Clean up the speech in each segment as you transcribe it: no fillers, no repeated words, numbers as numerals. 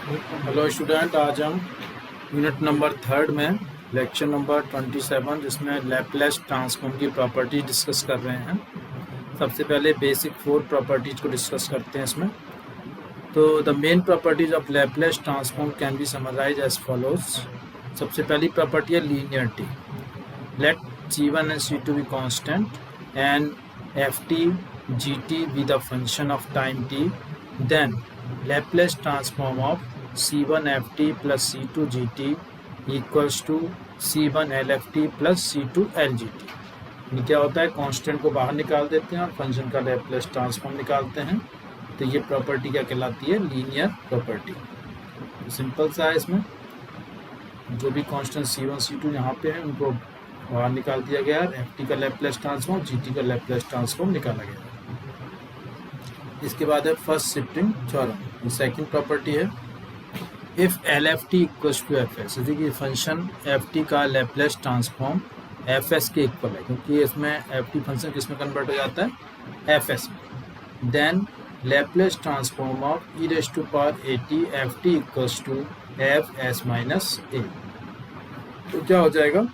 Hello student, आज हम unit number 3 में लेक्चर नंबर 27 जिसमें लैपलेस ट्रांसफॉर्म की प्रॉपर्टी डिस्कस कर रहे हैं। सबसे पहले बेसिक 4 प्रॉपर्टीज को डिस्कस करते हैं इसमें। तो the main properties of Laplace transform can be summarise as follows. सबसे पहली प्रॉपर्टी है linearity. Let C1 and C2 be constant and ft gt be the function of time t, then Laplace transform of C1 ft plus C2 gt equals to C1 lft plus C2 lgt। ये क्या होता है, constant को बाहर निकाल देते हैं और फंक्शन का लैपलेस ट्रांसफॉर्म निकालते हैं। तो ये प्रॉपर्टी क्या कहलाती है? Linear property. सिंपल सा है, इसमें जो भी कांस्टेंट C1 C2 यहाँ पे है उनको बाहर निकाल दिया गया है। एफ टी का लैपलेस ट्रांसफॉर्म, जी टी का लैपलेस ट्रांसफॉर्म निकाला गया है। इसके बाद है first shifting theorem. Second property है if L F T equals to F S, यदि कि फंक्शन एफ टी का लैपलेस ट्रांसफॉर्म एफ एस के इक्वल है, क्योंकि इसमें एफ टी फंक्शन किस में कन्वर्ट हो जाता है? एफ एस में। Then Laplace transform of e raise to power a t F T equals to F S minus a. तो क्या हो जाएगा?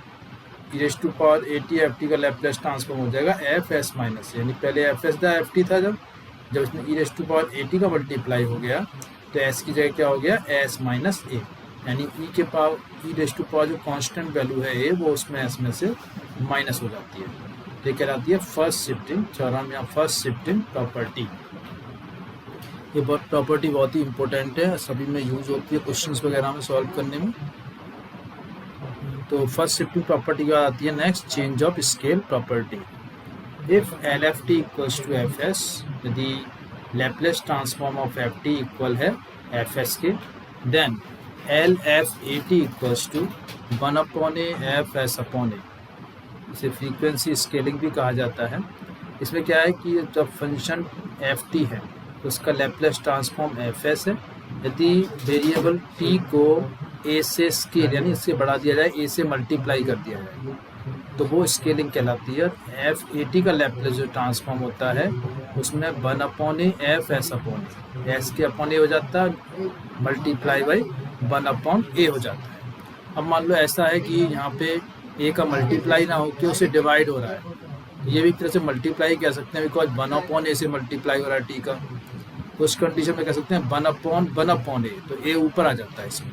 E raise to power a t F T का लैपलेस ट्रांसफॉर्म हो जाएगा एफ एस माइनस, यानी पहले F S था एफ टी था, जब इसमें e raise to power a t का मल्टीप्लाई हो गया तो एस की जगह क्या हो गया? एस माइनस ए, यानी ई के पावर ई रेज़ टू पावर जो कांस्टेंट वैल्यू है ए, वो उसमें एस में से माइनस हो जाती है। ये कहलाती है फर्स्ट शिफ्टिंग थ्योरम या फर्स्ट शिफ्टिंग प्रॉपर्टी। ये प्रॉपर्टी बहुत ही इंपॉर्टेंट है, सभी में यूज होती है क्वेश्चंस वगैरह में सॉल्व करने में। तो फर्स्ट शिफ्टिंग प्रॉपर्टी के बाद आती है next change of scale property. If L F T equals to F S, यदि Laplace transform of F T equal है एफ एस के, then L F A T equals to 1 upon A F S upon A. इसे frequency scaling भी कहा जाता है। इसमें क्या है कि जब फंक्शन एफ टी है तो उसका लैपलेस ट्रांसफॉर्म एफ एस है। यदि वेरिएबल टी को ए से स्केल यानी इससे बढ़ा दिया जाए, ए से मल्टीप्लाई कर दिया जाए, तो वो स्केलिंग कहलाती है। एफ ए टी का लैपलेस जो ट्रांसफॉर्म होता है उसमें 1 upon A F S upon A, S के अपॉन ए हो जाता है, मल्टीप्लाई बाई 1 अपॉन ए हो जाता है। अब मान लो ऐसा है कि यहाँ पे ए का मल्टीप्लाई ना होकर उसे डिवाइड हो रहा है, ये भी एक तरह से मल्टीप्लाई कह सकते हैं, बिकॉज 1 अपॉन ए से मल्टीप्लाई हो रहा है टी का। तो उस कंडीशन में कह सकते हैं 1 अपॉन ए, तो ए ऊपर आ जाता है इसमें,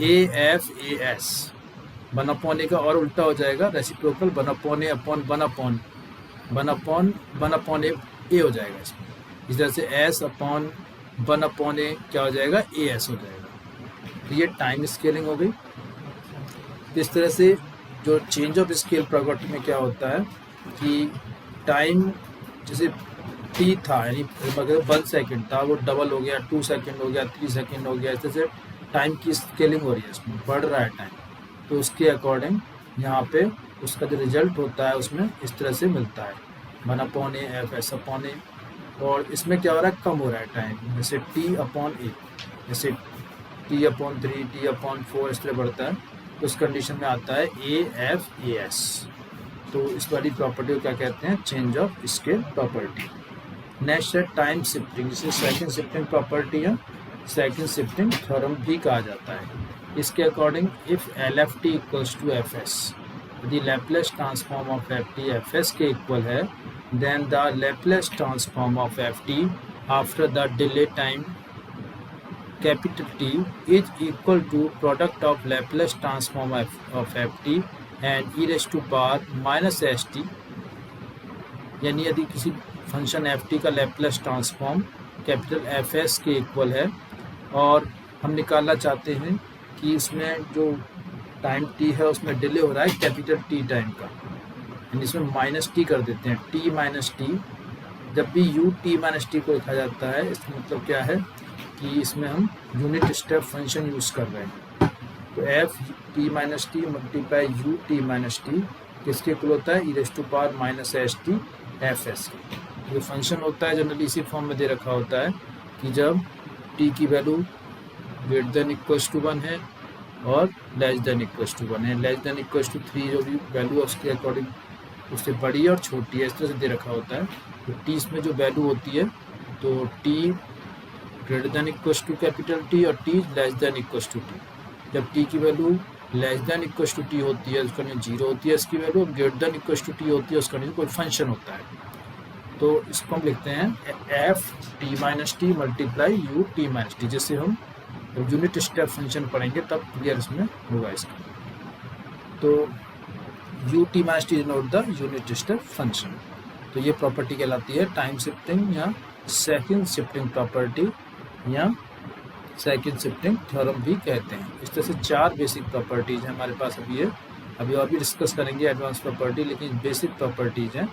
A F A S. 1 upon A का और उल्टा हो जाएगा reciprocal, 1 upon A upon 1 upon A हो जाएगा इसमें। इस तरह से एस अपॉन 1 अपॉन ए क्या हो जाएगा? ए एस हो जाएगा। तो ये टाइम स्केलिंग हो गई। इस तरह से जो चेंज ऑफ स्केल प्रॉपर्टी में क्या होता है कि टाइम जैसे टी था, यानी अगर 1 सेकेंड था वो डबल हो गया, 2 सेकेंड हो गया, 3 सेकेंड हो गया। इस तरह से टाइम की स्केलिंग हो रही है, इसमें बढ़ रहा है टाइम। तो उसके अकॉर्डिंग यहाँ पे उसका जो रिजल्ट होता है उसमें इस तरह से मिलता है 1 upon A F S upon A. और इसमें क्या हो रहा है? कम हो रहा है टाइम, जैसे टी अपॉन ए, जैसे टी अपॉन 3, टी अपॉन 4 इस तरह बढ़ता है। तो उस कंडीशन में आता है ए एफ ए एस। तो इस वाली प्रॉपर्टी को क्या कहते हैं? Change of scale property. Next है टाइम शिफ्टिंग, जिसे सेकंड शिफ्टिंग प्रॉपर्टी है, सेकंड शिफ्टिंग थ्योरम भी कहा जाता है। इसके according if L F T equals to F S, यदि Laplace transform of F T F S के इक्वल है, then the Laplace transform of F T after the delay time capital T is equal to product of Laplace transform of F T and E raise to power minus s t. यानी यदि किसी function F T का Laplace transform capital F S के equal है और हम निकालना चाहते हैं कि इसमें जो टाइम टी है उसमें डिले हो रहा है कैपिटल टी टाइम का, यानी इसमें माइनस टी कर देते हैं, टी माइनस टी। जब भी यू टी माइनस टी को लिखा जाता है, इसका मतलब क्या है कि इसमें हम यूनिट स्टेप फंक्शन यूज़ कर रहे हैं। तो f t minus t multiply u t minus t किसके इक्वल होता है? E raise to power minus s t F S के। जो फंक्शन होता है जनरली इसी फॉर्म में दे रखा होता है कि जब टी की value greater than equals to 1 है और लेस देन इक्वल्स टू 1 है, लेस देन इक्वल्स टू 3 जो भी वैल्यू है उसके अकॉर्डिंग उससे बड़ी और छोटी है, इस तरह से दे रखा होता है। तो टी इसमें जो वैल्यू होती है, तो T greater than equals to capital T और T less than equals to T. जब टी की value less than equals to T होती है उसका कंडीशन जीरो होती है इसकी value, greater than equals to T होती है उसका कंडीशन कोई फंक्शन होता है। तो इसको हम लिखते हैं F t minus t multiply u t minus T. जैसे हम यूनिट स्टेप फंक्शन पढ़ेंगे तब क्लियर इसमें होगा इसका। तो you t minus T denote the unit step function. तो ये प्रॉपर्टी कहलाती है टाइम शिफ्टिंग या सेकंड शिफ्टिंग प्रॉपर्टी या सेकंड शिफ्टिंग थ्योरम भी कहते हैं। इस तरह से 4 बेसिक प्रॉपर्टीज हैं हमारे पास अभी है। अभी और भी डिस्कस करेंगे एडवांस प्रॉपर्टी, लेकिन बेसिक प्रॉपर्टीज हैं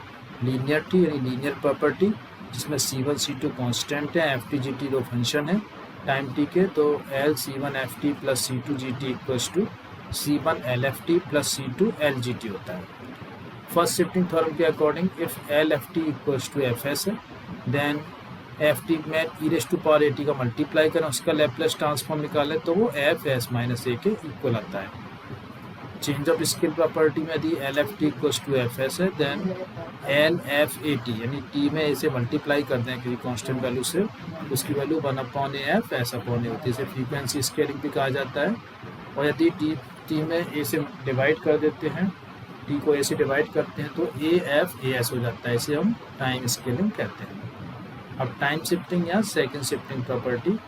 लीनियरिटी यानी लीनियर प्रॉपर्टी जिसमें C1 C2 कांस्टेंट है, FT GT दो फंक्शन है टाइम टी के। तो L C1 FT plus C2 GT equals to C1 LFT plus C2 LGT होता है। फर्स्ट शिफ्टिंग थ्योरम के according if LFT equals to FS है देन FT में e⁻at का मल्टीप्लाई करें उसका लैप्लेस ट्रांसफॉर्म निकालें तो वो FS माइनस ए के इक्वल आता है। चेंज ऑफ स्केल प्रॉपर्टी में यदि LFT इक्वल्स टू FS है देन LFAT यानी टी में इसे मल्टीप्लाई कर दें किसी कांस्टेंट वैल्यू से, उसकी वैल्यू 1/AF S/A होती है। इसे फ्रीक्वेंसी स्केलिंग भी कहा जाता है। और यदि टी में ए से डिवाइड कर देते हैं, टी को ए से डिवाइड करते हैं तो AF AS हो जाता है। इसे हम टाइम स्केलिंग कहते हैं। अब टाइम शिफ्टिंग या second shifting property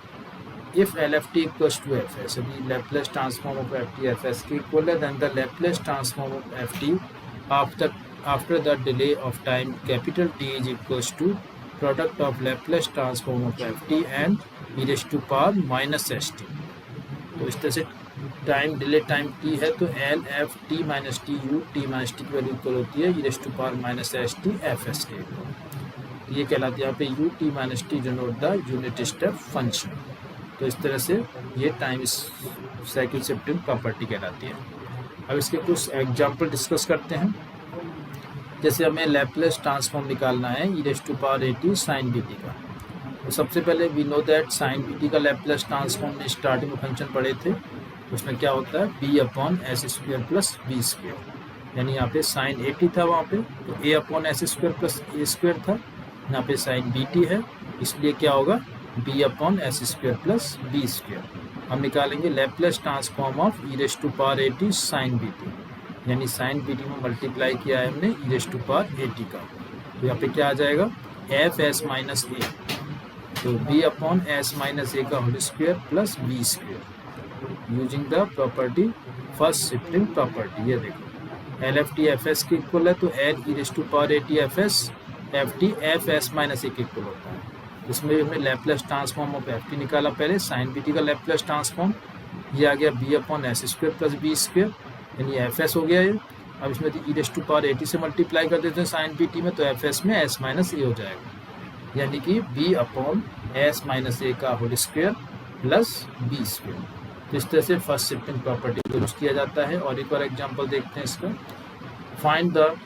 if LFT equals to FS यदि Laplace transform of FT FS के इक्वल है then the Laplace transform of FT after the delay of time capital T is equals to product of Laplace transform of FT and e⁻−st। तो इस तरह से time delay time t है तो LFT minus T U t minus T की value equal होती है e⁻−st FS के। ये कहलाती है यहाँ पे you t minus T denote the unit step function. तो इस तरह से ये टाइम साइकिल शिफ्टिंग प्रॉपर्टी कहलाती है। अब इसके कुछ एग्जांपल डिस्कस करते हैं। जैसे हमें लैप्लेस ट्रांसफॉर्म निकालना है e⁻at साइन बीटी का। तो सबसे पहले we know that sine b t का लैप्लेस ट्रांसफॉर्म में स्टार्टिंग में फंक्शन पढ़े थे, उसमें क्या होता है b/s² प्लस b²। यानी यहाँ पे साइन 80 था वहाँ पे तो a/s² प्लस a² था, यहाँ पे साइन बीटी है इसलिए क्या होगा b/s² प्लस b²। हम निकालेंगे Laplace transform of e⁻at sine b t यानी साइन बीटी में मल्टीप्लाई किया है हमने e⁻at का। तो यहाँ पे क्या आ जाएगा fs माइनस ए, तो b/s माइनस ए का whole square plus b² using the property first shifting property. ये देखो LFT FS के इक्वल है तो L e⁻at FS FT FS minus A के इक्वल होता है। इसमें हमने लैप्लेस ट्रांसफॉर्म ऑफ FT निकाला पहले, साइन बीटी का लैप्लेस ट्रांसफॉर्म ये आ गया b/s² प्लस b² यानी FS हो गया ये। अब इसमें e⁻at से मल्टीप्लाई कर देते हैं साइन बीटी में तो FS में s माइनस ए हो जाएगा यानी कि b/s माइनस ए का होल स्क्वायर प्लस b²। तो इस तरह से फर्स्ट शिफ्टिंग प्रॉपर्टी को यूज किया जाता है। और एक और एग्जांपल देखते हैं इसका। Find the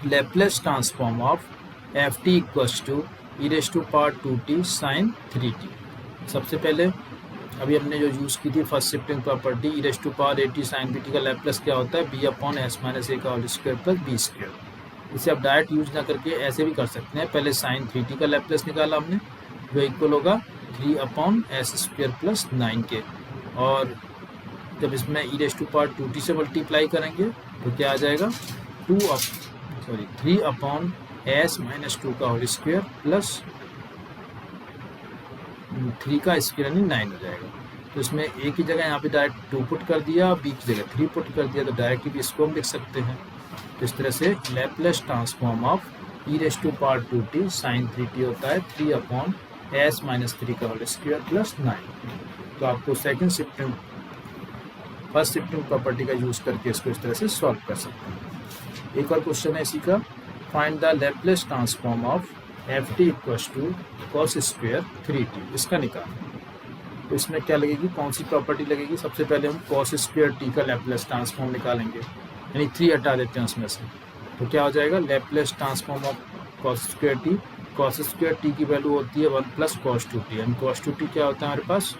Laplace transform of FT equals to e⁻2t sin 3t। सबसे पहले अभी हमने जो यूज़ की थी first shifting property e⁻at sin bt का लैप्लेस क्या होता है b/s माइनस ए का होल स्क्वायर प्लस b²। इसे आप डायरेक्ट यूज ना करके ऐसे भी कर सकते हैं। पहले sin 3t का लैप्लेस निकाला हमने जो इक्वल होगा 3/s² प्लस 9 के, और जब इसमें e⁻2t से मल्टीप्लाई करेंगे तो क्या आ जाएगा 3/s माइनस 2 का होल स्क्वायर प्लस 3 का स्क्वायर यानी 9 हो जाएगा। तो इसमें ए की जगह यहाँ पे डायरेक्ट 2 पुट कर दिया, बी की जगह 3 पुट कर दिया, तो डायरेक्ट भी इसको हम लिख सकते हैं। तो इस तरह से Laplace transform of e⁻2t sin 3t होता है 3/s माइनस 3 का होल स्क्वायर प्लस 9। तो आपको second shifting first shifting property का यूज़ करके इसको इस तरह से सॉल्व कर सकते हैं। एक और क्वेश्चन है इसी का, find the Laplace transform of ft equals to cos square 3t, इसका निकाल। तो इसमें क्या लगेगी, कौन सी प्रॉपर्टी लगेगी? सबसे पहले हम cos स्क्वायर t का लैप्लेस ट्रांसफॉर्म निकालेंगे, यानी 3 हटा देते हैं उसमें से, तो क्या हो जाएगा Laplace transform of cos square t। cos square t की वैल्यू होती है 1 प्लस cos 2t, यानी cos 2t क्या होता है हमारे पास,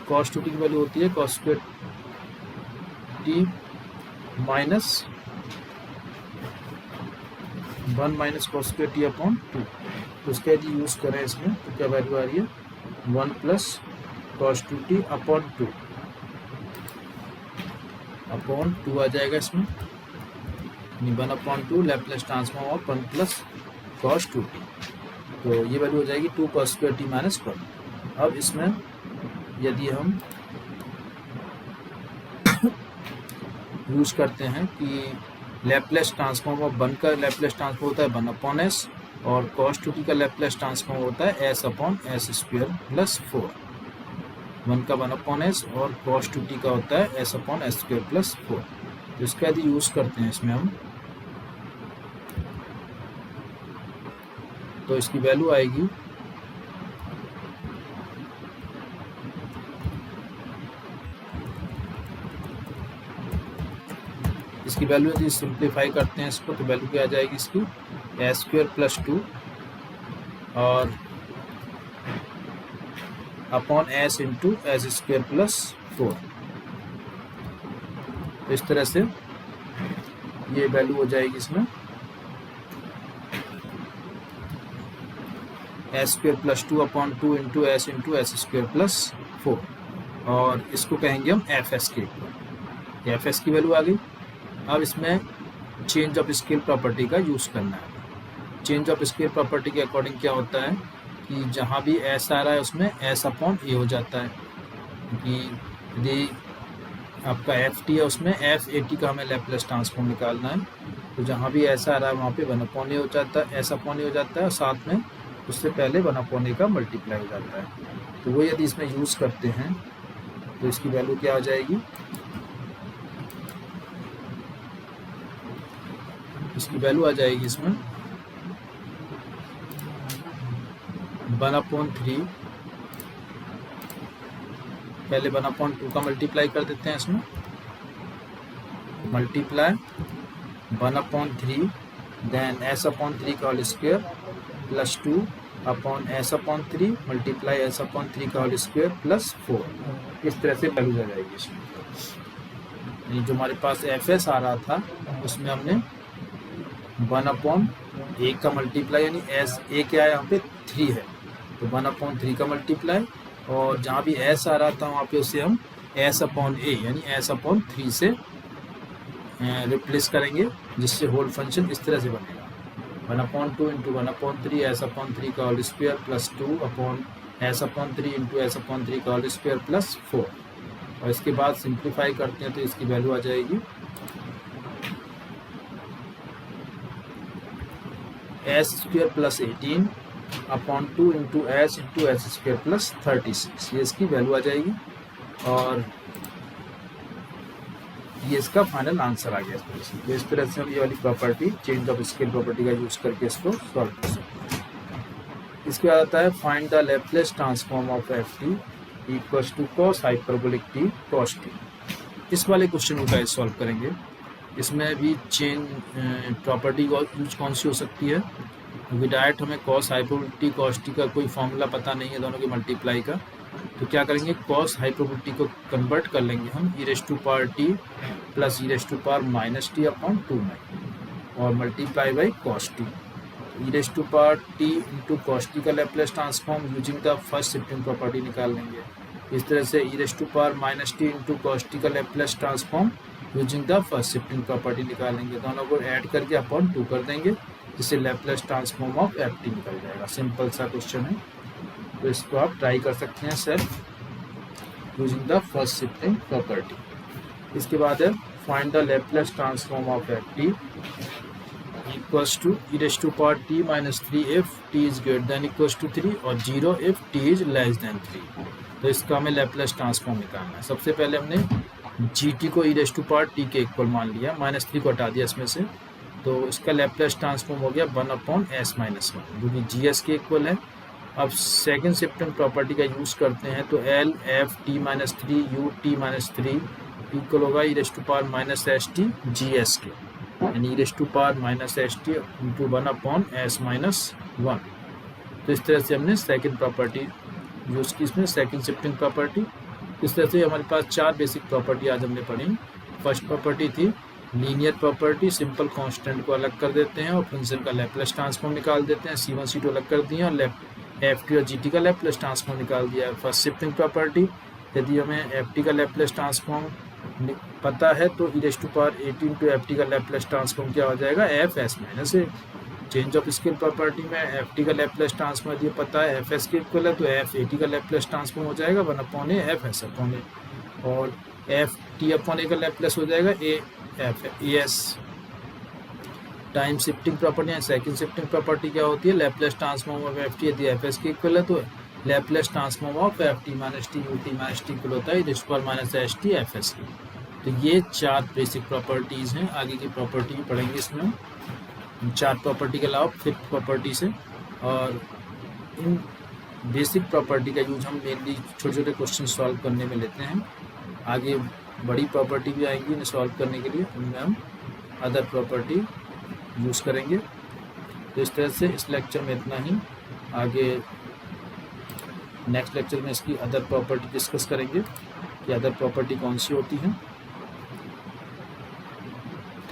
cos 2t की वैल्यू होती है cos square t minus 1 minus cos square t upon 2। तो उसका यदि यूज़ करें इसमें तो क्या वैल्यू आ रही है 1 प्लस cos 2t अपॉन 2 आ जाएगा इसमें 1/2 Laplace transform of 1 plus cos 2t। तो ये वैल्यू हो जाएगी 2 cos स्क्वायर t माइनस 1। अब इसमें यदि हम यूज़ करते हैं कि लैप्लेस ट्रांसफॉर्म ऑफ 1 का लैप्लेस ट्रांसफॉर्म होता है 1/s और cos 2t का लैप्लेस ट्रांसफॉर्म होता है s/s स्क्वायर प्लस 4। 1 का 1/s और cos 2t का होता है s/s स्क्वायर प्लस 4। तो इसका यदि यूज़ करते हैं इसमें हम तो इसकी वैल्यू आएगी यदि सिंप्लीफाई करते हैं इसको तो वैल्यू क्या आ जाएगी इसकी s स्क्वायर प्लस 2 और upon s into S square plus 4। तो इस तरह से ये वैल्यू हो जाएगी इसमें s square plus 2 upon 2 into S square plus 4 और इसको कहेंगे हम fs के ऊपर। fs की वैल्यू आ गई। अब इसमें चेंज ऑफ स्केल प्रॉपर्टी का यूज़ करना है। चेंज ऑफ स्केल प्रॉपर्टी के अकॉर्डिंग क्या होता है कि जहाँ भी s आ रहा है उसमें s/a हो जाता है, क्योंकि यदि आपका ft है उसमें f/at का हमें लैप्लेस ट्रांसफॉर्म निकालना है। तो जहाँ भी s आ रहा है वहाँ पे 1/a हो जाता है, s/a हो जाता है और साथ में उससे पहले 1/a का मल्टीप्लाई हो जाता है। तो वो यदि इसमें यूज़ करते हैं तो इसकी वैल्यू क्या हो जाएगी, इसकी वैल्यू आ जाएगी इसमें 1/3 पहले 1/2 का मल्टीप्लाई कर देते हैं इसमें, मल्टीप्लाई 1/3 देन s/3 का whole square plus 2 upon s/3 multiply s/3 का होल स्क्वायर प्लस 4। इस तरह से वैल्यू आ जाएगी इसमें। जो हमारे पास fs आ रहा था उसमें हमने 1/a का मल्टीप्लाई यानी s a क्या है यहाँ पे 3 है तो 1/3 का मल्टीप्लाई और जहाँ भी s आ रहा था वहाँ पे उसे हम s/a यानी s/3 से रिप्लेस करेंगे, जिससे होल फंक्शन इस तरह से बनेगा 1/2 इंटू 1/3 s/3 का whole square plus 2 upon s/3 into s/3 का होल स्क्वायर प्लस 4। और इसके बाद सिंप्लीफाई करते हैं तो इसकी वैल्यू आ जाएगी s square plus 18 upon 2 into S square plus 36। ये इसकी वैल्यू आ जाएगी और ये इसका फाइनल आंसर आ गया। तो इस तरह से हम ये वाली property change of scale property का यूज़ करके इसको सॉल्व कर सकते हैं। इसके बाद आता है find the Laplace transform of ft equals to cos hyperbolic t cos t। इस वाले क्वेश्चन को कैसे सॉल्व करेंगे, इसमें भी चेंज प्रॉपर्टी यूज कौन सी हो सकती है, क्योंकि डायरेक्ट हमें cos hyperbolic t cos t का कोई फॉर्मूला पता नहीं है दोनों के मल्टीप्लाई का। तो क्या करेंगे, cos हाइपरबोलिक t को कन्वर्ट कर लेंगे हम e⁻t प्लस e⁻−t अपॉन 2 में और multiply by cos t। e⁻t into cos t का Laplace transform using the first shifting property निकाल लेंगे। इस तरह से e⁻−t इंटू cos t का Laplace transform using the first shifting property निकालेंगे। दोनों को ऐड करके अपॉन 2 कर देंगे, जिससे लैप्लेस ट्रांसफॉर्म ऑफ ft निकल जाएगा। सिंपल सा क्वेश्चन है, तो इसको आप ट्राई कर सकते हैं self using the first shifting property. इसके बाद है find the Laplace transform of ft equals to e⁻t-3 if t is greater than equals to 3 और 0 if t is less than 3। तो इसका हमें लैप्लेस ट्रांसफॉर्म निकालना है। सबसे पहले हमने gt को e⁻t के इक्वल मान लिया, -3 को हटा दिया इसमें से, तो इसका लैप्लेस ट्रांसफॉर्म हो गया 1/s-1 जो कि gs के इक्वल है। अब सेकंड शिफ्टिंग प्रॉपर्टी का यूज़ करते हैं तो l f t-3 u t-3 equal होगा e⁻−st gs के, यानी e⁻−st इंटू 1/s-1। तो इस तरह से हमने सेकंड प्रॉपर्टी यूज़ की, इसमें सेकंड शिफ्टिंग प्रॉपर्टी। इस तरह से हमारे पास 4 बेसिक प्रॉपर्टी आज हमने पढ़ी। फर्स्ट प्रॉपर्टी थी लीनियर प्रॉपर्टी, सिंपल कांस्टेंट को अलग कर देते हैं और फंक्शन का लैप्लेस ट्रांसफॉर्म निकाल देते हैं। C1 C2 अलग कर दिए और FT और GT का लैप्लेस ट्रांसफॉर्म निकाल दिया। फर्स्ट शिफ्टिंग प्रॉपर्टी, यदि हमें FT का लैप्लेस ट्रांसफॉर्म पता है तो e⁻8 इंटू FT का लैप्लेस ट्रांसफॉर्म क्या हो जाएगा, FS minus A. Change of scale property में FT का लैप्लेस ट्रांसफॉर्म यदि पता है FS के इक्वल है तो FAT का लैप्लेस ट्रांसफॉर्म हो जाएगा 1/a FS अपॉन ए, और FT अपॉन ए का लैप्लेस हो जाएगा AS। टाइम शिफ्टिंग प्रॉपर्टी या सेकंड शिफ्टिंग प्रॉपर्टी क्या होती है, लैप्लेस ट्रांसफॉर्म ऑफ FT यदि FS के इक्वल है तो Laplace transform of FT minus T UT minus T equal होता है e⁻⁻ FS की। तो ये 4 बेसिक प्रॉपर्टीज़ हैं। आगे की प्रॉपर्टी भी पढ़ेंगे इसमें हम 4 प्रॉपर्टी के अलावा 5th प्रॉपर्टी से, और इन बेसिक प्रॉपर्टी का यूज हम मेनली छोटे छोटे क्वेश्चन सॉल्व करने में लेते हैं। आगे बड़ी प्रॉपर्टी भी आएंगी इन्हें सॉल्व करने के लिए, उनमें हम अदर प्रॉपर्टी यूज़ करेंगे। तो इस तरह से इस लेक्चर में इतना ही। आगे नेक्स्ट लेक्चर में इसकी अदर प्रॉपर्टी डिस्कस करेंगे कि अदर प्रॉपर्टी कौन सी होती हैं।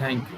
Thank you.